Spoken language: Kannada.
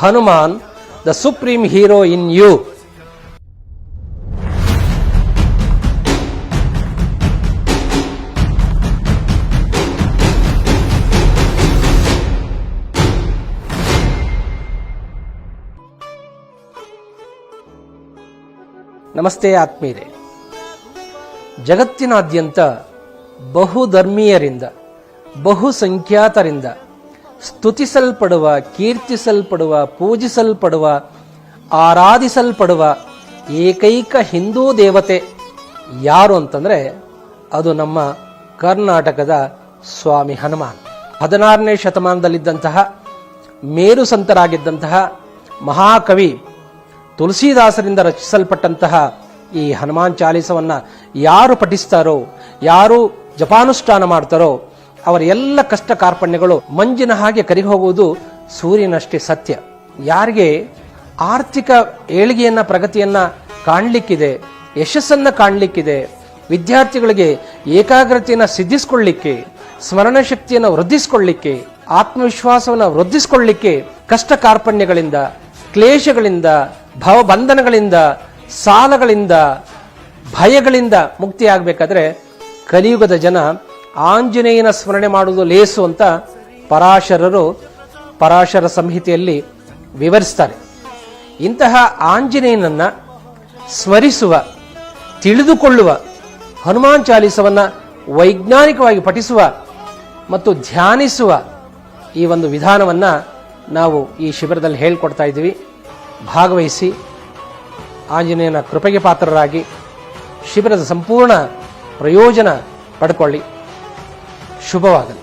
Hanuman, the supreme hero in you. ನಮಸ್ತೆ ಆತ್ಮೀಯರೇ. ಜಗತ್ತಿನಾದ್ಯಂತ ಬಹುಧರ್ಮೀಯರಿಂದ ಬಹುಸಂಖ್ಯಾತರಿಂದ ಸ್ತುತಿಸಲ್ಪಡುವ, ಕೀರ್ತಿಸಲ್ಪಡುವ, ಪೂಜಿಸಲ್ಪಡುವ, ಆರಾಧಿಸಲ್ಪಡುವ ಏಕೈಕ ಹಿಂದೂ ದೇವತೆ ಯಾರು ಅಂತಂದರೆ ಅದು ನಮ್ಮ ಕರ್ನಾಟಕದ ಸ್ವಾಮಿ ಹನುಮಾನ್. 16ನೇ ಶತಮಾನದಲ್ಲಿದ್ದಂತಹ ಮೇರು ಸಂತರಾಗಿದ್ದಂತಹ ಮಹಾಕವಿ ತುಳಸಿದಾಸರಿಂದ ರಚಿಸಲ್ಪಟ್ಟಂತಹ ಈ ಹನುಮಾನ್ ಚಾಲೀಸವನ್ನ ಯಾರು ಪಠಿಸ್ತಾರೋ, ಯಾರು ಜಪಾನುಷ್ಠಾನ ಮಾಡ್ತಾರೋ ಅವರ ಎಲ್ಲ ಕಷ್ಟ ಕಾರ್ಪಣ್ಯಗಳು ಮಂಜಿನ ಹಾಗೆ ಕರಗಿ ಹೋಗುವುದು ಸೂರ್ಯನಷ್ಟೇ ಸತ್ಯ. ಯಾರಿಗೆ ಆರ್ಥಿಕ ಏಳಿಗೆಯನ್ನ, ಪ್ರಗತಿಯನ್ನ ಕಾಣಲಿಕ್ಕಿದೆ, ಯಶಸ್ಸನ್ನ ಕಾಣಲಿಕ್ಕಿದೆ, ವಿದ್ಯಾರ್ಥಿಗಳಿಗೆ ಏಕಾಗ್ರತೆಯನ್ನು ಸಿದ್ಧಿಸಿಕೊಳ್ಳಲಿಕ್ಕೆ, ಸ್ಮರಣ ಶಕ್ತಿಯನ್ನು ವೃದ್ಧಿಸಿಕೊಳ್ಳಲಿಕ್ಕೆ, ಆತ್ಮವಿಶ್ವಾಸವನ್ನು ವೃದ್ಧಿಸಿಕೊಳ್ಳಲಿಕ್ಕೆ ಕಷ್ಟ ಕಾರ್ಪಣ್ಯಗಳಿಂದ, ಕ್ಲೇಶಗಳಿಂದ, ಭವಬಂಧನಗಳಿಂದ, ಸಾಲಗಳಿಂದ, ಭಯಗಳಿಂದ ಮುಕ್ತಿಯಾಗಬೇಕಾದ್ರೆ ಕಲಿಯುಗದ ಜನ ಆಂಜನೇಯನ ಸ್ಮರಣೆ ಮಾಡುವುದು ಲೇಸು ಅಂತ ಪರಾಶರ ಸಂಹಿತೆಯಲ್ಲಿ ವಿವರಿಸ್ತಾರೆ. ಇಂತಹ ಆಂಜನೇಯನನ್ನ ಸ್ಮರಿಸುವ, ತಿಳಿದುಕೊಳ್ಳುವ, ಹನುಮಾನ್ ಚಾಲೀಸವನ್ನ ವೈಜ್ಞಾನಿಕವಾಗಿ ಪಠಿಸುವ ಮತ್ತು ಧ್ಯಾನಿಸುವ ಈ ಒಂದು ವಿಧಾನವನ್ನ ನಾವು ಈ ಶಿಬಿರದಲ್ಲಿ ಹೇಳಿಕೊಡ್ತಾ ಇದ್ದೀವಿ. ಭಾಗವಹಿಸಿ ಆಂಜನೇಯನ ಕೃಪೆಗೆ ಪಾತ್ರರಾಗಿ ಶಿಬಿರದ ಸಂಪೂರ್ಣ ಪ್ರಯೋಜನ ಪಡ್ಕೊಳ್ಳಿ. ಶುಭವಾಗಲಿ.